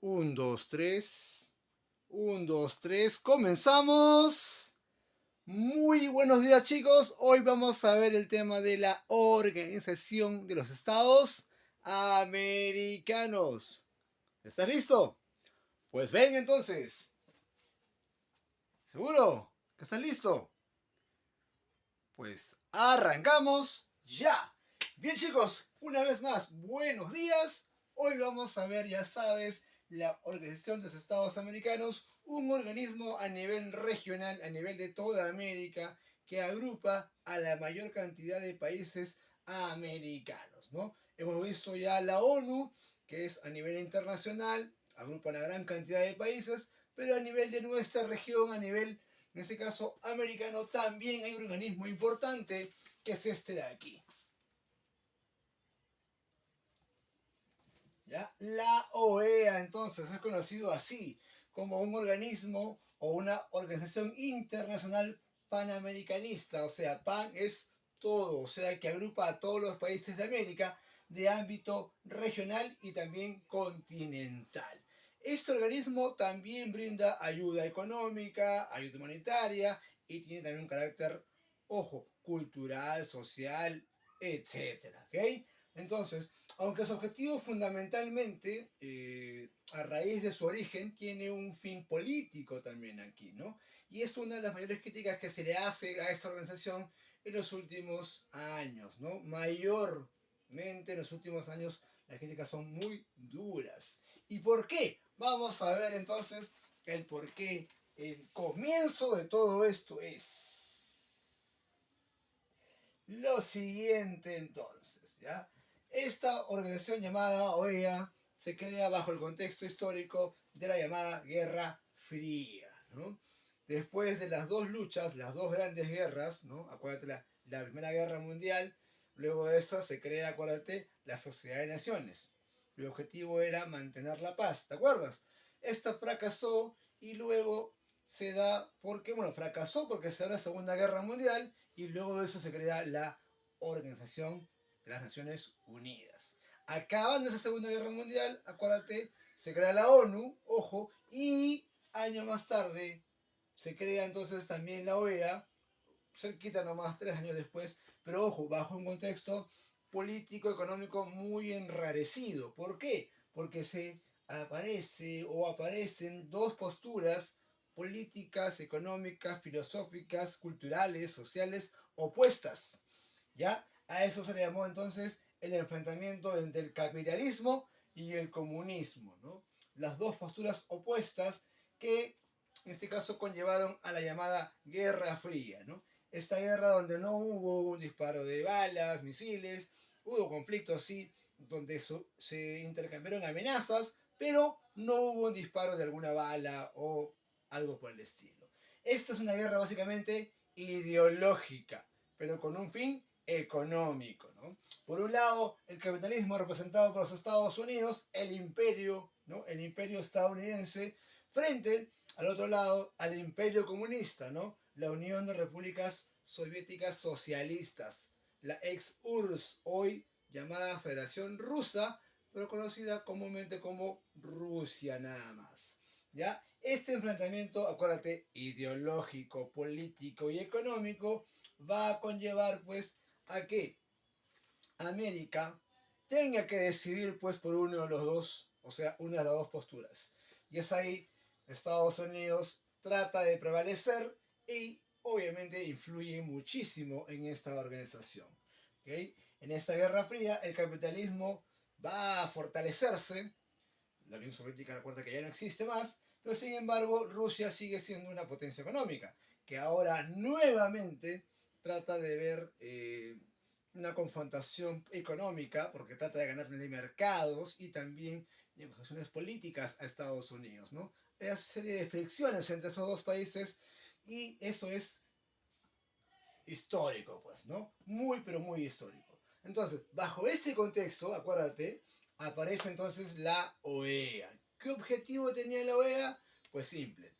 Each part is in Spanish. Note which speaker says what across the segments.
Speaker 1: Un, dos, tres. Un, dos, tres. Comenzamos. Muy buenos días, chicos. Hoy vamos a ver el tema de la Organización de los Estados Americanos. ¿Estás listo? Pues ven entonces. ¿Seguro que estás listo? Pues arrancamos ya. Bien, chicos, una vez más, buenos días. Hoy vamos a ver, ya sabes, la Organización de los Estados Americanos, un organismo a nivel regional, a nivel de toda América, que agrupa a la mayor cantidad de países americanos, ¿no? Hemos visto ya la ONU, que es a nivel internacional, agrupa una gran cantidad de países, pero a nivel de nuestra región, a nivel, en este caso, americano, también hay un organismo importante, que es este de aquí. ¿Ya? La OEA entonces es conocido así, como un organismo o una organización internacional panamericanista, o sea, pan es todo, o sea, que agrupa a todos los países de América de ámbito regional y también continental. Este organismo también brinda ayuda económica, ayuda humanitaria y tiene también un carácter, ojo, cultural, social, etcétera, ¿ok? Entonces, aunque su objetivo fundamentalmente, a raíz de su origen, tiene un fin político también aquí, ¿no? Y es una de las mayores críticas que se le hace a esta organización en los últimos años, ¿no? Mayormente en los últimos años las críticas son muy duras. ¿Y por qué? Vamos a ver entonces el por qué. El comienzo de todo esto es lo siguiente entonces, ¿ya? Esta organización llamada OEA se crea bajo el contexto histórico de la llamada Guerra Fría, ¿no? Después de las dos luchas, las dos grandes guerras, ¿no? Acuérdate la Primera Guerra Mundial, luego de esa se crea, acuérdate, la Sociedad de Naciones. El objetivo era mantener la paz, ¿te acuerdas? Esta fracasó y luego se da porque, bueno, fracasó porque se da la Segunda Guerra Mundial y luego de eso se crea la Organización de las Naciones Unidas. Acabando esa Segunda Guerra Mundial, acuérdate, se crea la ONU, ojo, y años más tarde se crea entonces también la OEA, cerquita nomás, 3 años después, pero ojo, bajo un contexto político, económico muy enrarecido. ¿Por qué? Porque se aparece o aparecen dos posturas políticas, económicas, filosóficas, culturales, sociales, opuestas. ¿Ya? A eso se le llamó entonces el enfrentamiento entre el capitalismo y el comunismo, ¿no? Las dos posturas opuestas que en este caso conllevaron a la llamada Guerra Fría, ¿no? Esta guerra donde no hubo un disparo de balas, misiles, hubo conflictos sí, donde se intercambiaron amenazas, pero no hubo un disparo de alguna bala o algo por el estilo. Esta es una guerra básicamente ideológica, pero con un fin económico, ¿no? Por un lado, el capitalismo representado por los Estados Unidos, el imperio, ¿no? El imperio estadounidense, frente al otro lado al imperio comunista, ¿no? La Unión de Repúblicas Soviéticas Socialistas, la ex URSS, hoy llamada Federación Rusa, pero conocida comúnmente como Rusia nada más. ¿Ya? Este enfrentamiento, acuérdate, ideológico, político y económico, va a conllevar pues a que América tenga que decidir pues por uno de los dos, o sea, una de las dos posturas. Y es ahí Estados Unidos trata de prevalecer y obviamente influye muchísimo en esta organización. ¿Okay? En esta Guerra Fría el capitalismo va a fortalecerse, la Unión Soviética recuerda que ya no existe más, pero sin embargo Rusia sigue siendo una potencia económica, que ahora nuevamente trata de ver una confrontación económica, porque trata de ganarle mercados y también negociaciones políticas a Estados Unidos, ¿no? Hay una serie de fricciones entre estos dos países y eso es histórico, pues, ¿no? Muy, pero muy histórico. Entonces, bajo ese contexto, acuérdate, aparece entonces la OEA. ¿Qué objetivo tenía la OEA? Pues simple.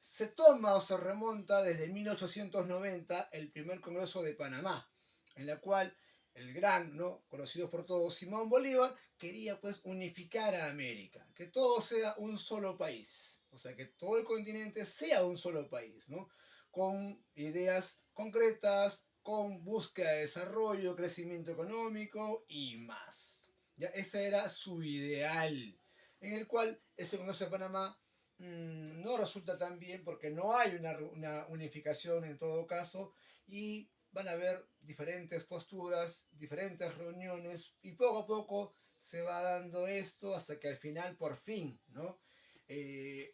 Speaker 1: Se toma o se remonta desde 1890 el primer Congreso de Panamá, en la cual el gran, ¿no? Conocido por todos, Simón Bolívar, quería pues unificar a América, que todo sea un solo país, o sea, que todo el continente sea un solo país, ¿no? Con ideas concretas, con búsqueda de desarrollo, crecimiento económico y más. Ya, ese era su ideal, en el cual ese Congreso de Panamá no resulta tan bien porque no hay una unificación en todo caso y van a haber diferentes posturas, diferentes reuniones y poco a poco se va dando esto hasta que al final por fin, ¿no?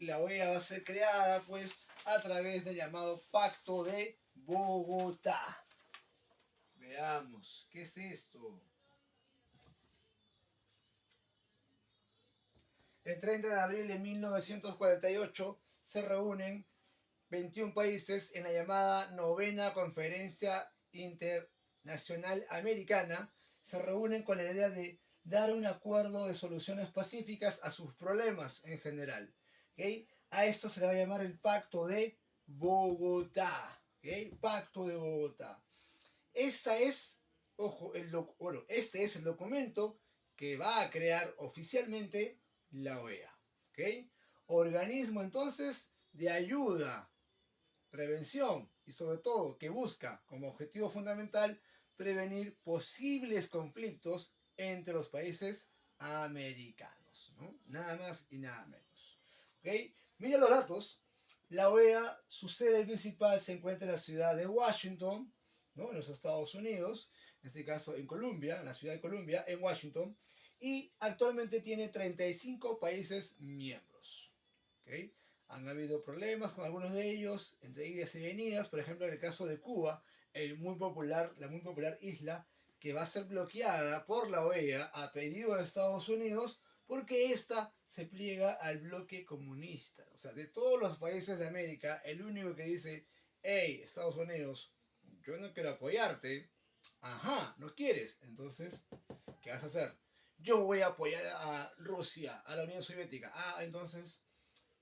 Speaker 1: La OEA va a ser creada pues a través del llamado Pacto de Bogotá. Veamos, ¿qué es esto? El 30 de abril de 1948 se reúnen 21 países en la llamada Novena Conferencia Internacional Americana. Se reúnen con la idea de dar un acuerdo de soluciones pacíficas a sus problemas en general. ¿Okay? A esto se le va a llamar el Pacto de Bogotá. ¿Okay? Pacto de Bogotá. Esta es, ojo, bueno, este es el documento que va a crear oficialmente la OEA. ¿Okay? Organismo entonces de ayuda, prevención y sobre todo que busca como objetivo fundamental prevenir posibles conflictos entre los países americanos, ¿no? Nada más y nada menos. ¿Okay? Mira los datos. La OEA, su sede principal se encuentra en la ciudad de Washington, ¿no? En los Estados Unidos, en este caso en Columbia, en la ciudad de Columbia, en Washington, y actualmente tiene 35 países miembros. ¿Okay? Han habido problemas con algunos de ellos, entre idas y venidas, por ejemplo en el caso de Cuba, la muy popular isla que va a ser bloqueada por la OEA a pedido de Estados Unidos porque ésta se pliega al bloque comunista. O sea, de todos los países de América, el único que dice, hey, Estados Unidos, yo no quiero apoyarte, ajá, no quieres, entonces, ¿qué vas a hacer? Yo voy a apoyar a Rusia, a la Unión Soviética. Ah, entonces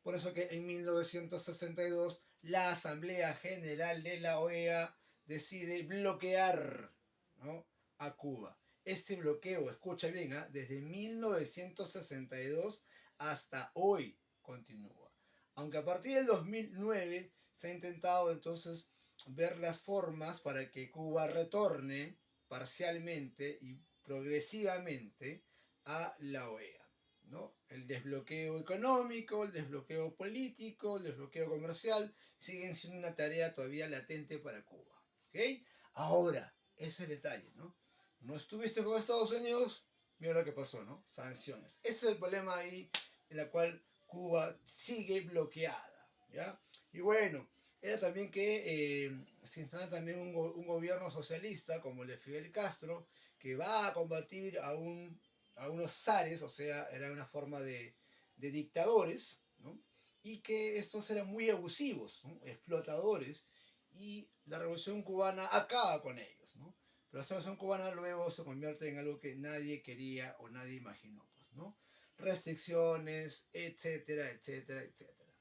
Speaker 1: por eso que en 1962 la Asamblea General de la OEA decide bloquear, ¿no? a Cuba. Este bloqueo, escucha bien, ¿eh? Desde 1962 hasta hoy continúa. Aunque a partir del 2009 se ha intentado entonces ver las formas para que Cuba retorne parcialmente y progresivamente a la OEA. ¿No? El desbloqueo económico, el desbloqueo político, el desbloqueo comercial siguen siendo una tarea todavía latente para Cuba. ¿Okay? Ahora, ese detalle, ¿no? No estuviste con Estados Unidos, mira lo que pasó, ¿no? Sanciones. Ese es el problema ahí en la cual Cuba sigue bloqueada, ¿ya? Y bueno, era también que se instala también un gobierno socialista como el de Fidel Castro, que va a combatir a unos zares, o sea, era una forma de dictadores, ¿no? Y que estos eran muy abusivos, ¿no? Explotadores, y la revolución cubana acaba con ellos, ¿no? Pero esta revolución cubana luego se convierte en algo que nadie quería o nadie imaginó, pues, ¿no? Restricciones, etcétera, etcétera, etcétera.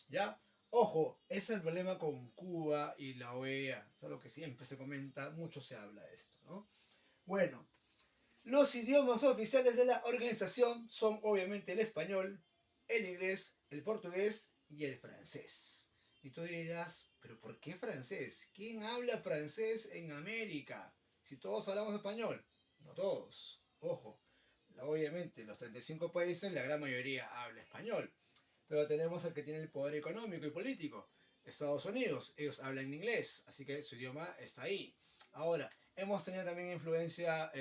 Speaker 1: ¿Ya? Ojo, ese es el problema con Cuba y la OEA, es algo que siempre se comenta, mucho se habla de esto, ¿no? Bueno, los idiomas oficiales de la organización son obviamente el español, el inglés, el portugués y el francés. Y tú dirás, ¿pero por qué francés? ¿Quién habla francés en América? Si todos hablamos español. No todos. Ojo, obviamente los 35 países, la gran mayoría habla español. Pero tenemos al que tiene el poder económico y político, Estados Unidos. Ellos hablan inglés, así que su idioma está ahí. Ahora, hemos tenido también influencia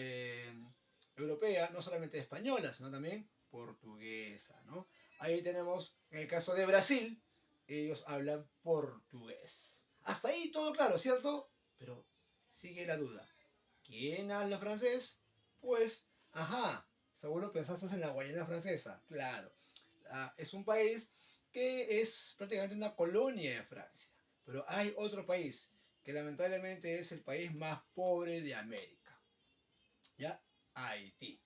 Speaker 1: europea, no solamente española, sino también portuguesa, ¿no? Ahí tenemos, en el caso de Brasil, ellos hablan portugués. Hasta ahí todo claro, ¿cierto? Pero sigue la duda. ¿Quién habla francés? Pues, ajá, seguro pensaste en la Guayana francesa, claro. Es un país que es prácticamente una colonia de Francia. Pero hay otro país que lamentablemente es el país más pobre de América. ¿Ya? Haití.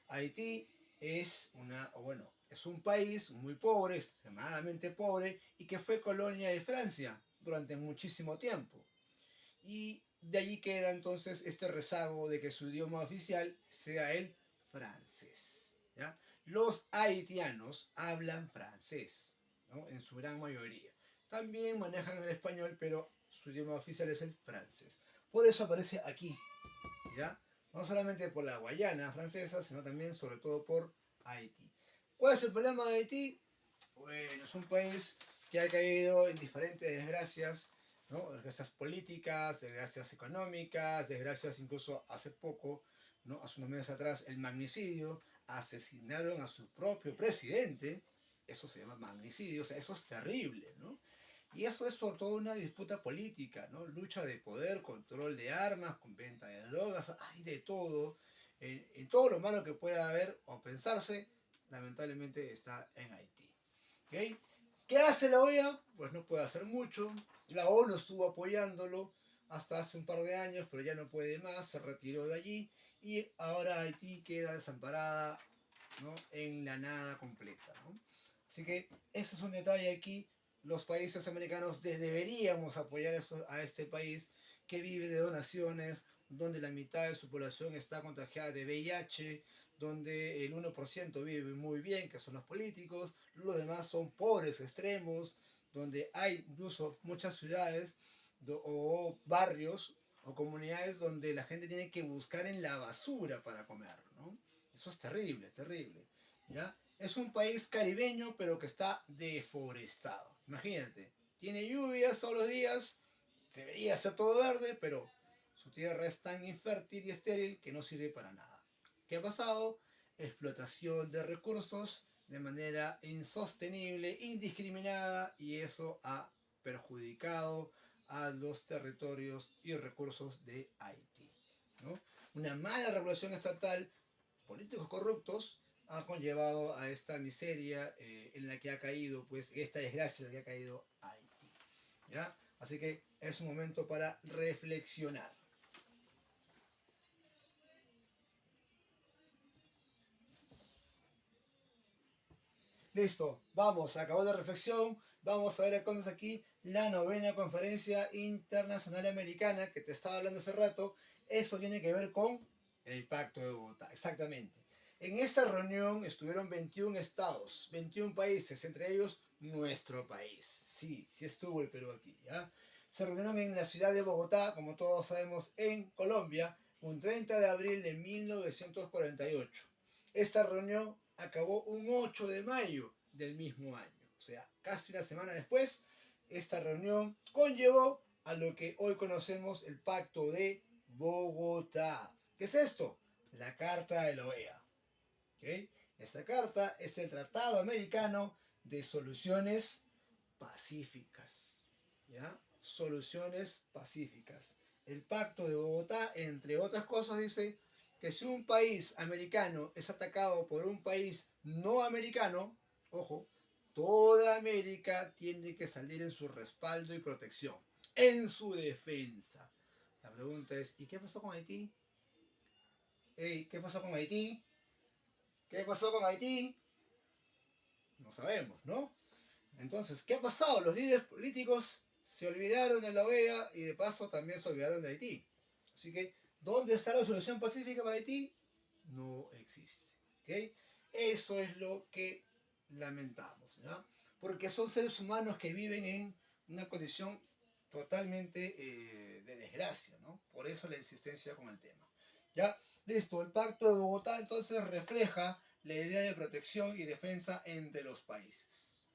Speaker 1: Haití es es un país muy pobre, extremadamente pobre, y que fue colonia de Francia durante muchísimo tiempo. Y de allí queda entonces este rezago de que su idioma oficial sea el francés. ¿Ya? Los haitianos hablan francés, ¿no? En su gran mayoría. También manejan el español, pero su idioma oficial es el francés. Por eso aparece aquí, ¿ya? No solamente por la Guayana francesa, sino también sobre todo por Haití. ¿Cuál es el problema de Haití? Bueno, es un país que ha caído en diferentes desgracias, ¿no? Desgracias políticas, desgracias económicas, desgracias incluso hace poco, ¿no? Hace unos meses atrás, el magnicidio, asesinaron a su propio presidente, eso se llama magnicidio, o sea, eso es terrible, ¿no? Y eso es por toda una disputa política, ¿no? Lucha de poder, control de armas, con venta de drogas, hay de todo. En todo lo malo que pueda haber o pensarse, lamentablemente está en Haití. ¿Okay? ¿Qué hace la OEA? Pues no puede hacer mucho. La ONU estuvo apoyándolo hasta hace un par de años, pero ya no puede más, se retiró de allí y ahora Haití queda desamparada, ¿no? En la nada completa, ¿no? Así que ese es un detalle aquí. Los países americanos deberíamos apoyar a este país que vive de donaciones, donde la mitad de su población está contagiada de VIH, donde el 1% vive muy bien, que son los políticos, los demás son pobres extremos, donde hay incluso muchas ciudades o barrios o comunidades donde la gente tiene que buscar en la basura para comer, ¿no? Eso es terrible, terrible, ¿ya? Es un país caribeño, pero que está deforestado. Imagínate, tiene lluvias todos los días, debería ser todo verde, pero su tierra es tan infértil y estéril que no sirve para nada. ¿Qué ha pasado? Explotación de recursos de manera insostenible, indiscriminada, y eso ha perjudicado a los territorios y recursos de Haití, ¿no? Una mala regulación estatal, políticos corruptos, ha conllevado a esta miseria en la que ha caído, pues, esta desgracia en la que ha caído Haití, ¿ya? Así que es un momento para reflexionar. Listo, vamos, acabó la reflexión. Vamos a ver entonces aquí la novena conferencia internacional americana que te estaba hablando hace rato. Eso tiene que ver con el Pacto de Bogotá, exactamente. En esta reunión estuvieron 21 estados, 21 países, entre ellos nuestro país. Sí, sí estuvo el Perú aquí, ¿ya? Se reunieron en la ciudad de Bogotá, como todos sabemos, en Colombia, un 30 de abril de 1948. Esta reunión acabó un 8 de mayo del mismo año. O sea, casi una semana después, esta reunión conllevó a lo que hoy conocemos el Pacto de Bogotá. ¿Qué es esto? La Carta de la OEA. ¿Okay? Esta carta es el Tratado Americano de Soluciones Pacíficas. ¿Ya? Soluciones pacíficas. El Pacto de Bogotá, entre otras cosas, dice que si un país americano es atacado por un país no americano, ojo, toda América tiene que salir en su respaldo y protección, en su defensa. La pregunta es, ¿y qué pasó con Haití? Hey, ¿qué pasó con Haití? ¿Qué pasó con Haití? No sabemos, ¿no? Entonces, ¿qué ha pasado? Los líderes políticos se olvidaron de la OEA y de paso también se olvidaron de Haití. Así que, ¿dónde está la solución pacífica para Haití? No existe. ¿Okay? Eso es lo que lamentamos, ¿ya? Porque son seres humanos que viven en una condición totalmente de desgracia, ¿no? Por eso la insistencia con el tema. ¿Ya? Listo, el Pacto de Bogotá entonces refleja la idea de protección y defensa entre los países.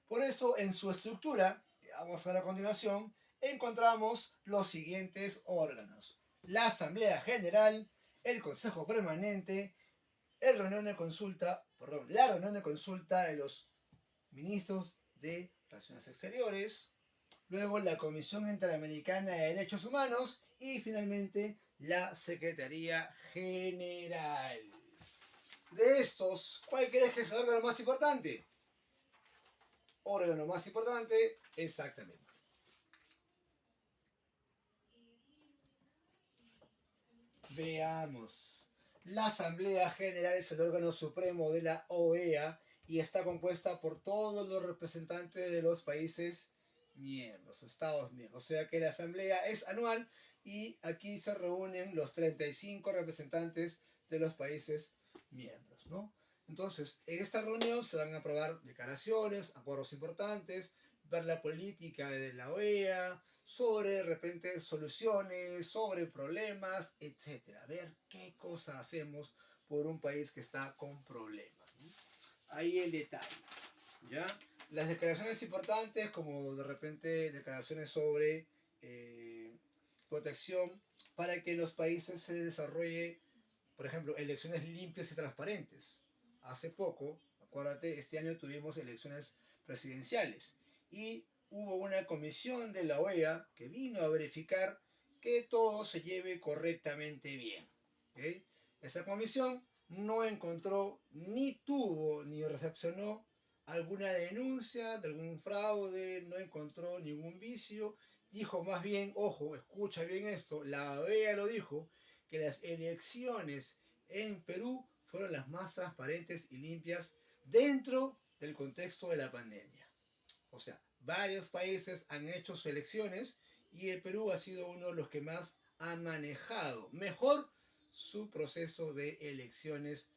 Speaker 1: Por eso, en su estructura, que vamos a ver a continuación, encontramos los siguientes órganos: la Asamblea General, el Consejo Permanente, la reunión de consulta de los ministros de Relaciones Exteriores, luego la Comisión Interamericana de Derechos Humanos y finalmente la Secretaría General. De estos, ¿cuál crees que es el órgano más importante? Órgano más importante, exactamente. Veamos. La Asamblea General es el órgano supremo de la OEA y está compuesta por todos los representantes de los países miembros, estados miembros. O sea que la Asamblea es anual y aquí se reúnen los 35 representantes de los países miembros, ¿no? Entonces, en esta reunión se van a aprobar declaraciones, acuerdos importantes, ver la política de la OEA, sobre de repente soluciones, sobre problemas, etcétera. Ver qué cosa hacemos por un país que está con problemas, ¿no? Ahí el detalle, ¿ya? Las declaraciones importantes, como de repente declaraciones sobre protección para que los países se desarrolle, por ejemplo, elecciones limpias y transparentes. Hace poco, acuérdate, este año tuvimos elecciones presidenciales y hubo una comisión de la OEA que vino a verificar que todo se lleve correctamente bien. ¿Okay? Esa comisión no encontró, ni tuvo, ni recepcionó alguna denuncia de algún fraude, no encontró ningún vicio. Dijo más bien, ojo, escucha bien esto, la OEA lo dijo, que las elecciones en Perú fueron las más transparentes y limpias dentro del contexto de la pandemia. O sea, varios países han hecho sus elecciones y el Perú ha sido uno de los que más ha manejado mejor su proceso de elecciones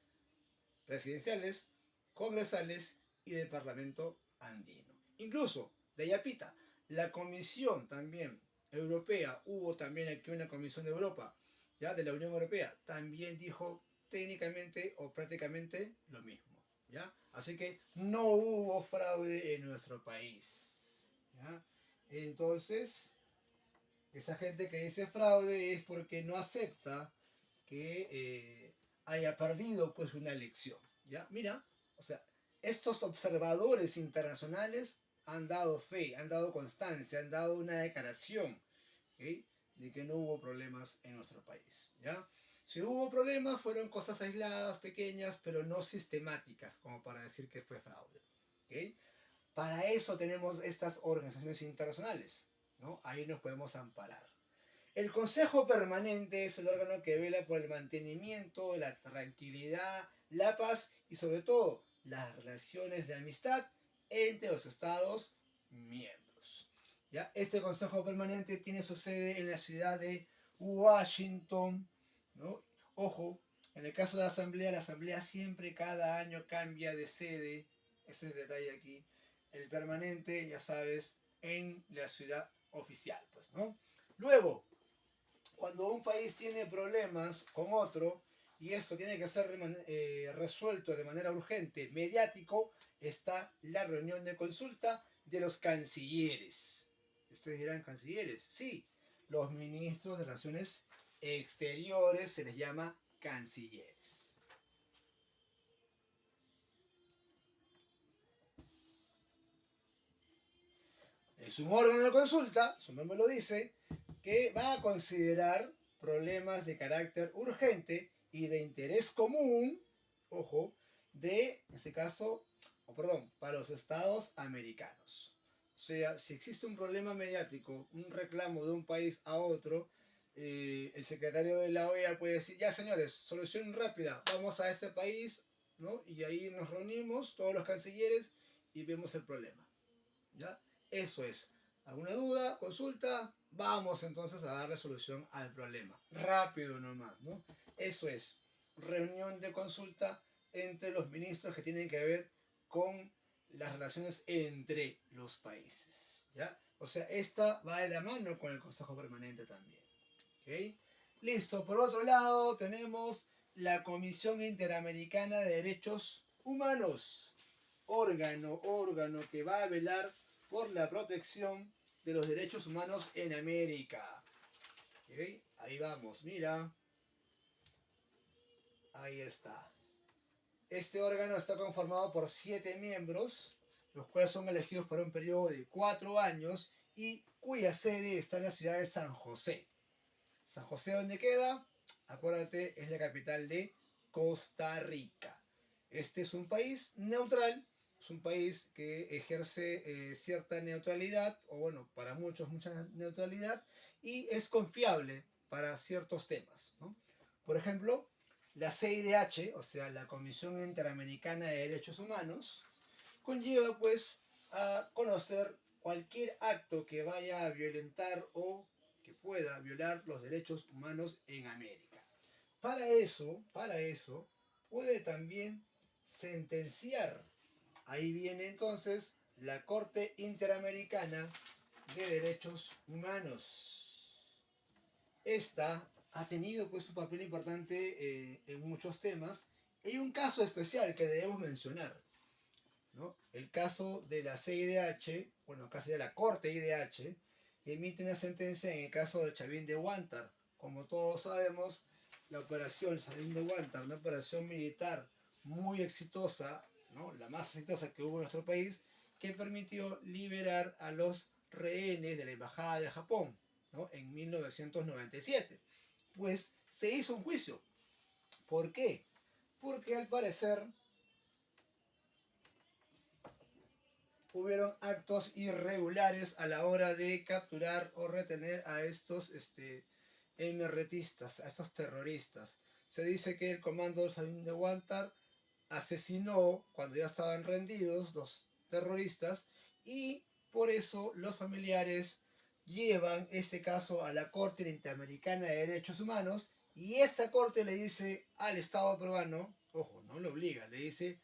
Speaker 1: presidenciales, congresales y del Parlamento andino. Incluso, de Yapita, la Comisión también Europea, hubo también aquí una Comisión de Europa, ya de la Unión Europea, también dijo técnicamente o prácticamente lo mismo, ¿ya? Así que no hubo fraude en nuestro país, ¿ya? Entonces, esa gente que dice fraude es porque no acepta que haya perdido pues una elección. ¿Ya? Mira, o sea, estos observadores internacionales han dado fe, han dado constancia, han dado una declaración, ¿okay? De que no hubo problemas en nuestro país. ¿Ya? Si hubo problemas fueron cosas aisladas, pequeñas, pero no sistemáticas, como para decir que fue fraude. ¿Okay? Para eso tenemos estas organizaciones internacionales, ¿no? Ahí nos podemos amparar. El Consejo Permanente es el órgano que vela por el mantenimiento, la tranquilidad, la paz y sobre todo las relaciones de amistad entre los Estados miembros. ¿Ya? Este Consejo Permanente tiene su sede en la ciudad de Washington, ¿no? Ojo, en el caso de la Asamblea siempre cada año cambia de sede, ese es el detalle aquí. El permanente, ya sabes, en la ciudad oficial, pues, ¿no? Luego, cuando un país tiene problemas con otro y esto tiene que ser resuelto de manera urgente, mediático, está la reunión de consulta de los cancilleres. Ustedes dirán, ¿cancilleres? Sí, los ministros de Relaciones Exteriores se les llama cancilleres. Es un órgano de consulta, su nombre lo dice, que va a considerar problemas de carácter urgente y de interés común, ojo, en este caso, para los estados americanos. O sea, si existe un problema mediático, un reclamo de un país a otro, el secretario de la OEA puede decir, ya señores, solución rápida, vamos a este país, ¿no? Y ahí nos reunimos, todos los cancilleres, y vemos el problema, ¿ya? Eso es. ¿Alguna duda? Consulta. Vamos entonces a darle solución al problema. Rápido nomás, ¿no? Eso es. Reunión de consulta entre los ministros que tienen que ver con las relaciones entre los países. ¿Ya? O sea, esta va de la mano con el Consejo Permanente también. ¿Ok? Listo. Por otro lado, tenemos la Comisión Interamericana de Derechos Humanos. Órgano que va a velar por la protección de los derechos humanos en América. ¿Okay? Ahí vamos, mira. Ahí está. Este órgano está conformado por 7 miembros, los cuales son elegidos por un periodo de 4 años y cuya sede está en la ciudad de San José. ¿San José dónde queda? Acuérdate, es la capital de Costa Rica. Este es un país neutral, es un país que ejerce cierta neutralidad, o bueno, para muchos mucha neutralidad, y es confiable para ciertos temas, ¿no? Por ejemplo, la CIDH, o sea, la Comisión Interamericana de Derechos Humanos, conlleva pues a conocer cualquier acto que vaya a violentar o que pueda violar los derechos humanos en América. Para eso, puede también sentenciar. Ahí viene entonces la Corte Interamericana de Derechos Humanos. Esta ha tenido pues un papel importante en muchos temas. Hay un caso especial que debemos mencionar, ¿no? El caso de la CIDH, bueno, acá sería la Corte IDH, que emite una sentencia en el caso del Chavín de Huántar. Como todos sabemos, la operación Chavín de Huántar, una operación militar muy exitosa, ¿no? La más exitosa que hubo en nuestro país, que permitió liberar a los rehenes de la Embajada de Japón, ¿no? En 1997. Pues se hizo un juicio. ¿Por qué? Porque al parecer hubieron actos irregulares a la hora de capturar o retener a estos MRTistas, a estos terroristas. Se dice que el comando Chavín de Huántar asesinó cuando ya estaban rendidos los terroristas y por eso los familiares llevan este caso a la Corte Interamericana de Derechos Humanos y esta corte le dice al Estado peruano, ojo, no lo obliga, le dice: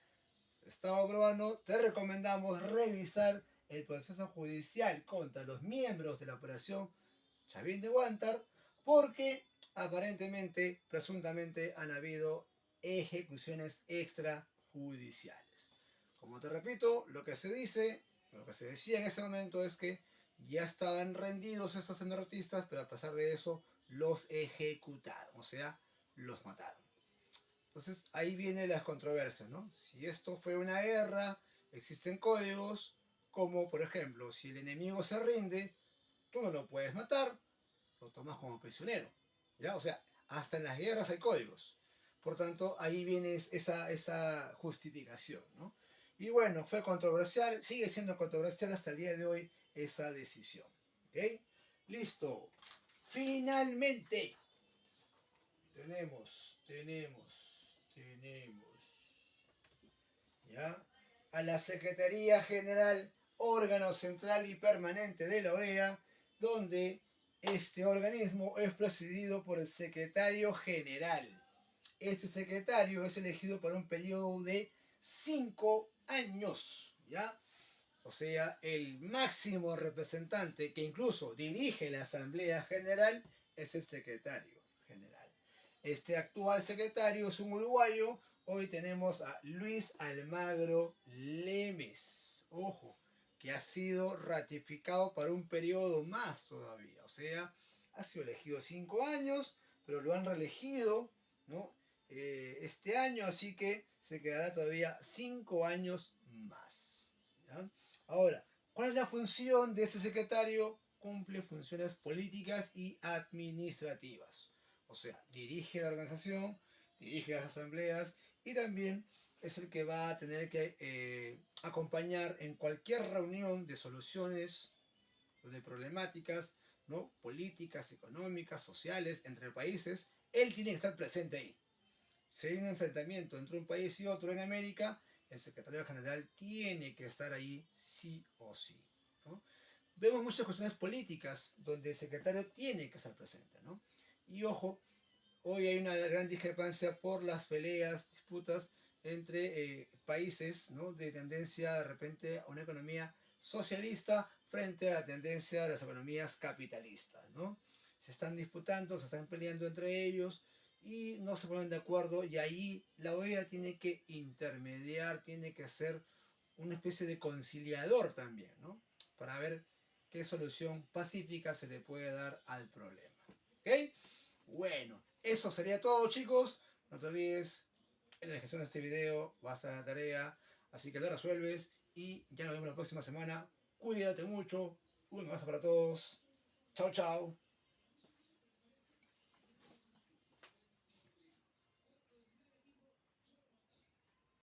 Speaker 1: Estado peruano, te recomendamos revisar el proceso judicial contra los miembros de la operación Chavín de Huántar porque aparentemente, presuntamente, han habido ejecuciones extrajudiciales. Como te repito, lo que se dice, lo que se decía en ese momento es que ya estaban rendidos estos emertistas, pero a pesar de eso los ejecutaron, o sea, los mataron. Entonces ahí vienen las controversias, ¿no? Si esto fue una guerra, existen códigos como, por ejemplo, si el enemigo se rinde, tú no lo puedes matar, lo tomas como prisionero, ¿ya? O sea, hasta en las guerras hay códigos. Por tanto, ahí viene esa justificación, ¿no? Y bueno, fue controversial, sigue siendo controversial hasta el día de hoy esa decisión, ¿ok? Listo. Finalmente, tenemos, ¿ya? A la Secretaría General, órgano central y permanente de la OEA, donde este organismo es presidido por el secretario general. Este secretario es elegido por un periodo de 5 años, ¿ya? O sea, el máximo representante que incluso dirige la Asamblea General es el secretario general. Este actual secretario es un uruguayo. Hoy tenemos a Luis Almagro Lemes. Ojo, que ha sido ratificado para un periodo más todavía. O sea, ha sido elegido 5 años, pero lo han reelegido, ¿no? Este año, así que se quedará todavía 5 años más, ¿ya? Ahora, ¿cuál es la función de ese secretario? Cumple funciones políticas y administrativas. O sea, dirige la organización, dirige las asambleas y también es el que va a tener que acompañar en cualquier reunión de soluciones o de problemáticas, ¿no? Políticas, económicas, sociales, entre países. Él tiene que estar presente ahí. Si hay un enfrentamiento entre un país y otro en América, el secretario general tiene que estar ahí sí o sí, ¿no? Vemos muchas cuestiones políticas donde el secretario tiene que estar presente, ¿no? Y ojo, hoy hay una gran discrepancia por las peleas, disputas entre países, ¿no? De tendencia de repente a una economía socialista frente a la tendencia de las economías capitalistas, ¿no? Se están disputando, se están peleando entre ellos y no se ponen de acuerdo y ahí la OEA tiene que intermediar, tiene que ser una especie de conciliador también, ¿no? Para ver qué solución pacífica se le puede dar al problema. ¿Ok? Bueno, eso sería todo, chicos. No te olvides, en la descripción de este video va a estar la tarea, así que lo resuelves y ya nos vemos la próxima semana. Cuídate mucho, un abrazo para todos. Chao, chao.